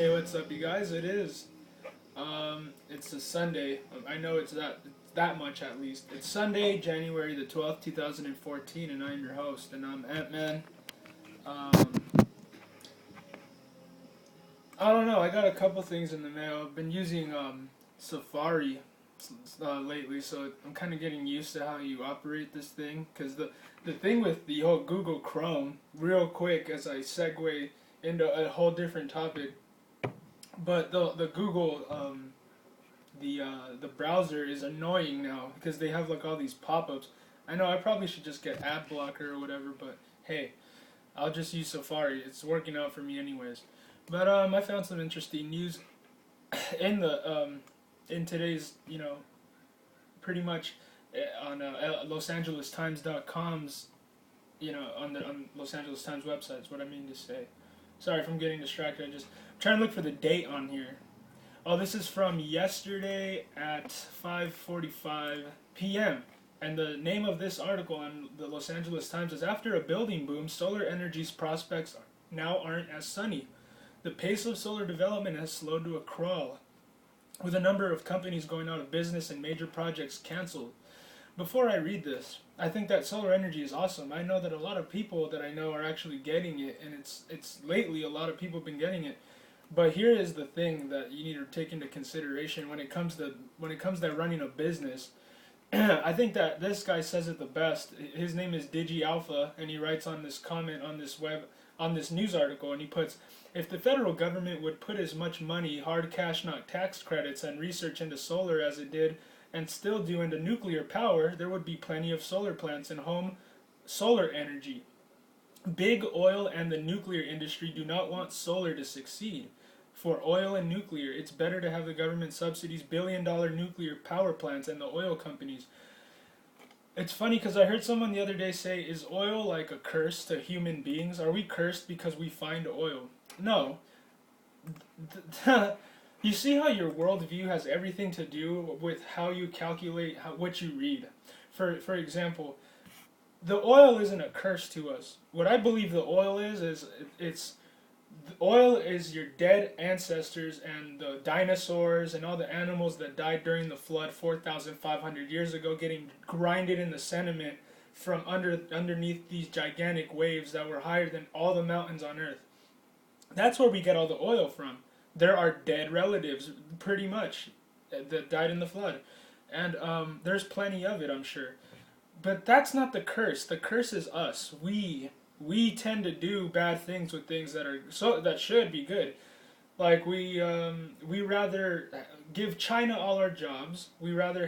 Hey, what's up, you guys? It's a Sunday. I know it's that much at least. It's Sunday, January the 12th, 2014, and I'm your host, and I'm Ant-Man. Um, I don't know, I got a couple things in the mail. I've been using Safari lately, so I'm kind of getting used to how you operate this thing. Because the thing with the whole Google Chrome, real quick as I segue into a whole different topic, but the Google the browser is annoying now because they have like all these pop-ups. I know I probably should just get ad blocker or whatever, but hey, I'll just use Safari. It's working out for me anyways. But I found some interesting news in the in today's pretty much on LosAngelesTimes.com's on Los Angeles Times website. Is what I mean to say. Sorry if I'm getting distracted. I'm trying to look for the date on here. Oh, this is from yesterday at 5:45 p.m. And the name of this article on the Los Angeles Times is After a Building Boom, Solar Energy's Prospects Now Aren't as Sunny. The pace of solar development has slowed to a crawl, with a number of companies going out of business and major projects canceled. Before I read this, I think that solar energy is awesome. I know that a lot of people that I know are actually getting it, and it's lately a lot of people have been getting it. But here is the thing that you need to take into consideration when it comes to running a business. I think that this guy says it the best. His name is Digi Alpha, and he writes on this comment on this news article, and he puts, if the federal government would put as much money, hard cash, not tax credits, and research into solar as it did, and still do into nuclear power, there would be plenty of solar plants and home solar energy. Big oil and the nuclear industry do not want solar to succeed. For oil and nuclear, it's better to have the government subsidies billion-dollar nuclear power plants and the oil companies. It's funny because I heard someone the other day say, is oil like a curse to human beings? Are we cursed because we find oil? No. You see how your worldview has everything to do with how you calculate what you read. For example, the oil isn't a curse to us. What I believe the oil is it's oil is your dead ancestors and the dinosaurs and all the animals that died during the flood 4,500 years ago getting grinded in the sediment from underneath these gigantic waves that were higher than all the mountains on earth. That's where we get all the oil from. There are dead relatives, pretty much, that died in the flood. And there's plenty of it, I'm sure. But that's not the curse. The curse is us. We tend to do bad things with things that should be good. Like we rather give China all our jobs. We rather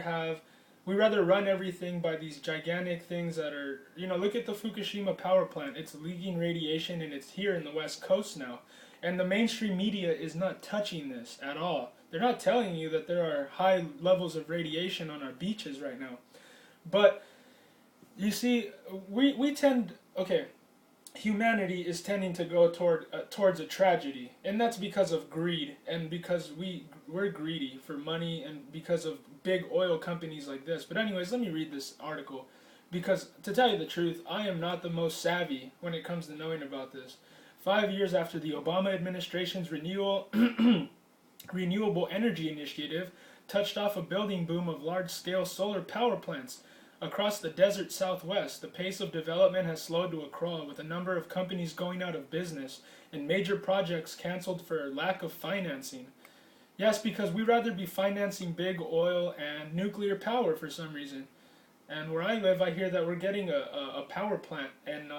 run everything by these gigantic things that are, look at the Fukushima power plant. It's leaking radiation and it's here in the West Coast now. And the mainstream media is not touching this at all. They're not telling you that there are high levels of radiation on our beaches right now. But you see, we tend, okay, humanity is tending to go towards a tragedy, and that's because of greed, and because we're greedy for money, and because of big oil companies like this. But anyways, let me read this article, because to tell you the truth, I am not the most savvy when it comes to knowing about this. 5 years after the Obama administration's renewable energy initiative touched off a building boom of large-scale solar power plants across the desert Southwest, the pace of development has slowed to a crawl, with a number of companies going out of business and major projects canceled for lack of financing. Yes, because we'd rather be financing big oil and nuclear power for some reason. And where I live, I hear that we're getting a power plant. And,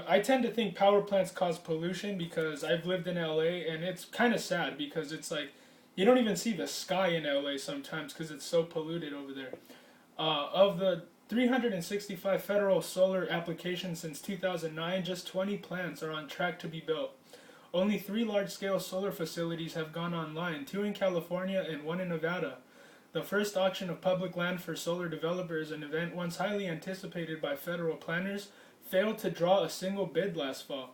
I tend to think power plants cause pollution because I've lived in LA, and it's kind of sad because it's like you don't even see the sky in LA sometimes because it's so polluted over there. Of the 365 federal solar applications since 2009, just 20 plants are on track to be built. Only 3 large-scale solar facilities have gone online, 2 in California and 1 in Nevada. The first auction of public land for solar developers, an event once highly anticipated by federal planners, failed to draw a single bid last fall.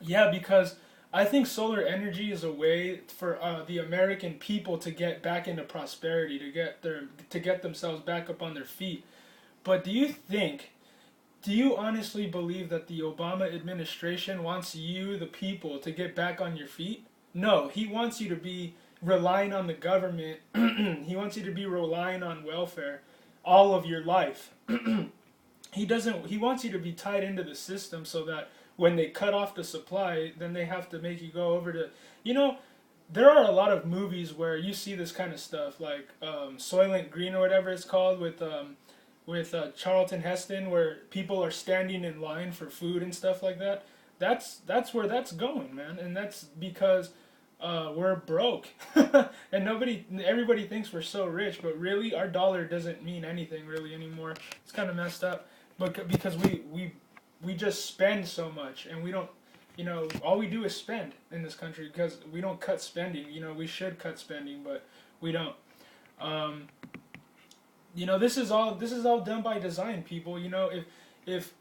Yeah, because I think solar energy is a way for the American people to get back into prosperity, to get themselves back up on their feet. But do you think Do you honestly believe that the Obama administration wants you, the people, to get back on your feet? No, he wants you to be relying on the government. He wants you to be relying on welfare all of your life. He wants you to be tied into the system so that when they cut off the supply, then they have to make you go over to, you know, there are a lot of movies where you see this kind of stuff, like Soylent Green or whatever it's called, with Charlton Heston, where people are standing in line for food and stuff like that. That's where that's going, man, and that's because we're broke, and everybody thinks we're so rich, but really our dollar doesn't mean anything really anymore. It's kind of messed up, but because we just spend so much, and we don't, all we do is spend in this country because we don't cut spending. We should cut spending, but we don't. Um, this is all done by design, people. If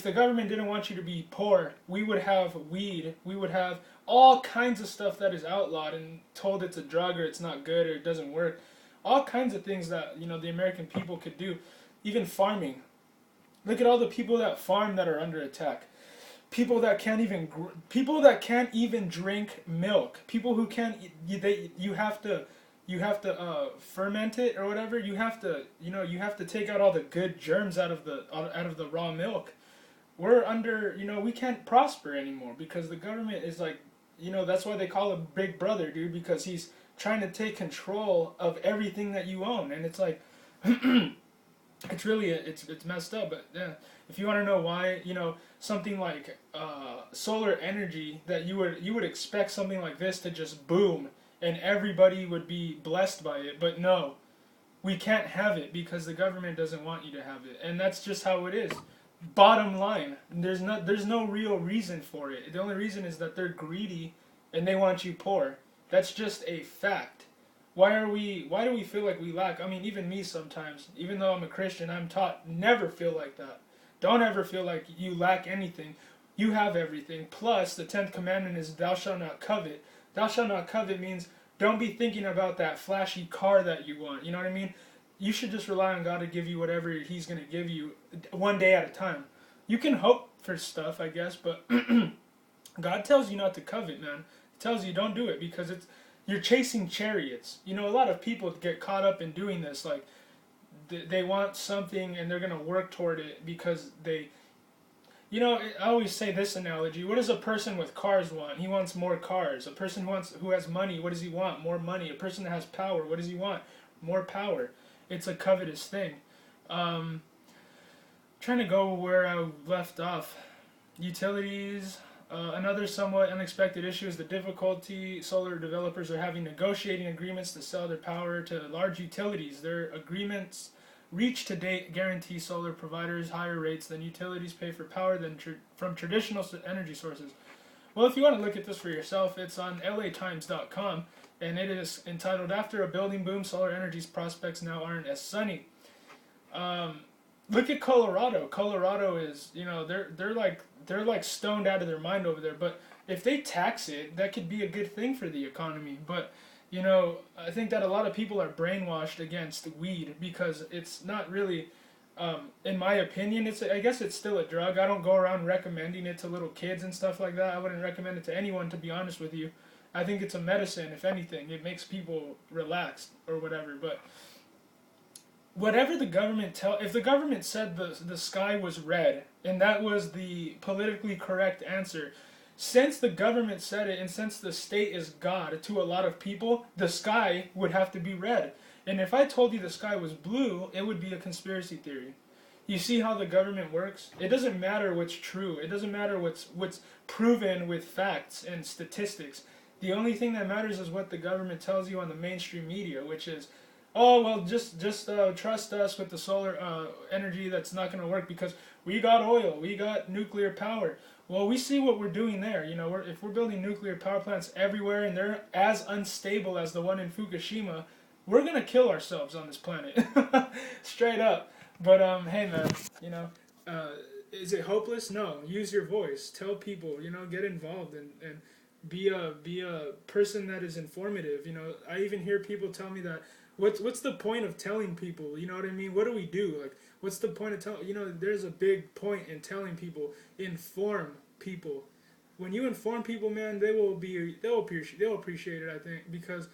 the government didn't want you to be poor, we would have weed. We would have all kinds of stuff that is outlawed and told it's a drug or it's not good or it doesn't work. All kinds of things that the American people could do. Even farming. Look at all the people that farm that are under attack. People that can't even drink milk. People who can't you have to ferment it or whatever. You have to take out all the good germs out of the raw milk. We're under, we can't prosper anymore because the government is like, that's why they call him Big Brother, dude, because he's trying to take control of everything that you own, and it's like, it's messed up. But yeah, if you want to know why, something like solar energy, that you would expect something like this to just boom and everybody would be blessed by it, but no, we can't have it because the government doesn't want you to have it, and that's just how it is. Bottom line, there's no real reason for it. The only reason is that they're greedy and they want you poor. That's just a fact. Why do we feel like we lack? I mean, even me sometimes, even though I'm a Christian, I'm taught never feel like that. Don't ever feel like you lack anything. You have everything. Plus, the 10th commandment is thou shalt not covet. Thou shalt not covet means don't be thinking about that flashy car that you want. You know what I mean? You should just rely on God to give you whatever He's going to give you one day at a time. You can hope for stuff, I guess, but God tells you not to covet, man. He tells you don't do it because you're chasing chariots. A lot of people get caught up in doing this. Like, they want something and they're going to work toward it because I always say this analogy. What does a person with cars want? He wants more cars. A person who has money, what does he want? More money. A person that has power, what does he want? More power. It's a covetous thing. Trying to go where I left off. Utilities. Another somewhat unexpected issue is the difficulty solar developers are having negotiating agreements to sell their power to large utilities. Their agreements reached to date guarantee solar providers higher rates than utilities pay for power from traditional energy sources. Well, if you want to look at this for yourself, it's on latimes.com, and it is entitled "After a Building Boom, Solar Energy's Prospects Now Aren't as Sunny." Look at Colorado. Colorado is, they're like stoned out of their mind over there. But if they tax it, that could be a good thing for the economy. But I think that a lot of people are brainwashed against weed because it's not really, in my opinion, I guess it's still a drug. I don't go around recommending it to little kids and stuff like that. I wouldn't recommend it to anyone, to be honest with you. I think it's a medicine, if anything. It makes people relaxed or whatever. But whatever the government if the government said the sky was red and that was the politically correct answer, since the government said it and since the state is God to a lot of people, the sky would have to be red. And if I told you the sky was blue, it would be a conspiracy theory. You see how the government works? It doesn't matter what's true. It doesn't matter what's proven with facts and statistics. The only thing that matters is what the government tells you on the mainstream media, which is, oh, well, just trust us with the solar energy. That's not going to work because we got oil, we got nuclear power. Well, we see what we're doing there. If we're building nuclear power plants everywhere and they're as unstable as the one in Fukushima, we're going to kill ourselves on this planet. Straight up. But, hey, man, is it hopeless? No. Use your voice. Tell people, get involved and be a person that is informative. I even hear people tell me that, what's the point of telling people? You know what I mean? What do we do? Like, What's the point of telling? There's a big point in telling people, inform people. When you inform people, man, they'll appreciate it. I think because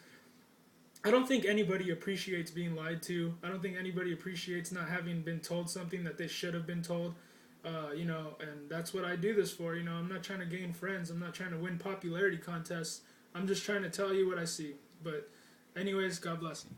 I don't think anybody appreciates being lied to. I don't think anybody appreciates not having been told something that they should have been told. And that's what I do this for. I'm not trying to gain friends. I'm not trying to win popularity contests. I'm just trying to tell you what I see. But, anyways, God bless you.